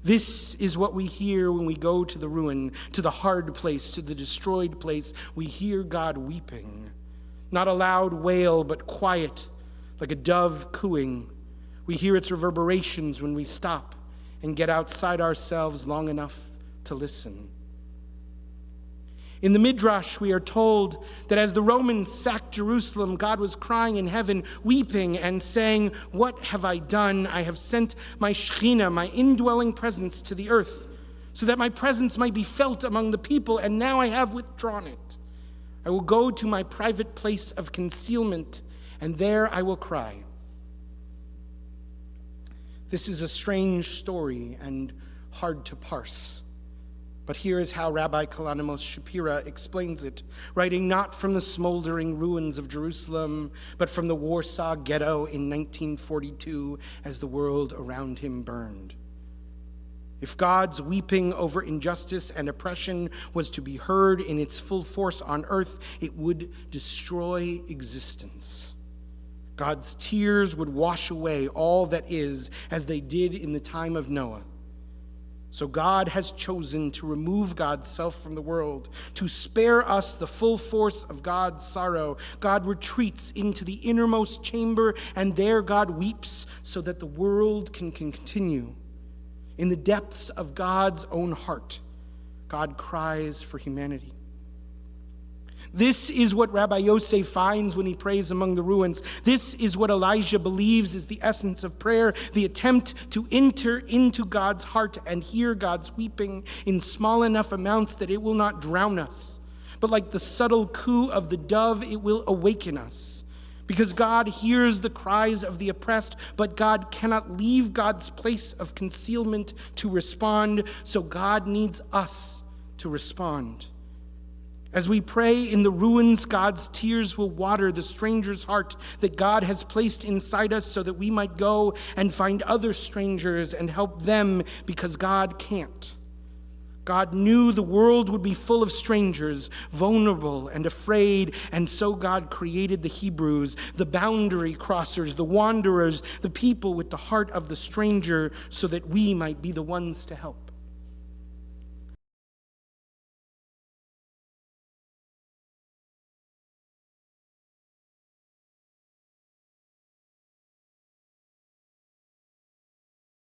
This is what we hear when we go to the ruin, to the hard place, to the destroyed place. We hear God weeping. Not a loud wail, but quiet, like a dove cooing. We hear its reverberations when we stop and get outside ourselves long enough to listen. In the Midrash, we are told that as the Romans sacked Jerusalem, God was crying in heaven, weeping and saying, "What have I done? I have sent my Shekhinah, my indwelling presence, to the earth, so that my presence might be felt among the people, and now I have withdrawn it. I will go to my private place of concealment, and there I will cry." This is a strange story and hard to parse. But here is how Rabbi Kalonymos Shapira explains it, writing not from the smoldering ruins of Jerusalem, but from the Warsaw Ghetto in 1942 as the world around him burned. If God's weeping over injustice and oppression was to be heard in its full force on earth, it would destroy existence. God's tears would wash away all that is, as they did in the time of Noah. So God has chosen to remove God's self from the world, to spare us the full force of God's sorrow. God retreats into the innermost chamber, and there God weeps so that the world can continue. In the depths of God's own heart, God cries for humanity. This is what Rabbi Jose finds when he prays among the ruins. This is what Elijah believes is the essence of prayer, the attempt to enter into God's heart and hear God's weeping in small enough amounts that it will not drown us. But like the subtle coo of the dove, it will awaken us. Because God hears the cries of the oppressed, but God cannot leave God's place of concealment to respond, so God needs us to respond. As we pray in the ruins, God's tears will water the stranger's heart that God has placed inside us so that we might go and find other strangers and help them because God can't. God knew the world would be full of strangers, vulnerable and afraid, and so God created the Hebrews, the boundary crossers, the wanderers, the people with the heart of the stranger, so that we might be the ones to help.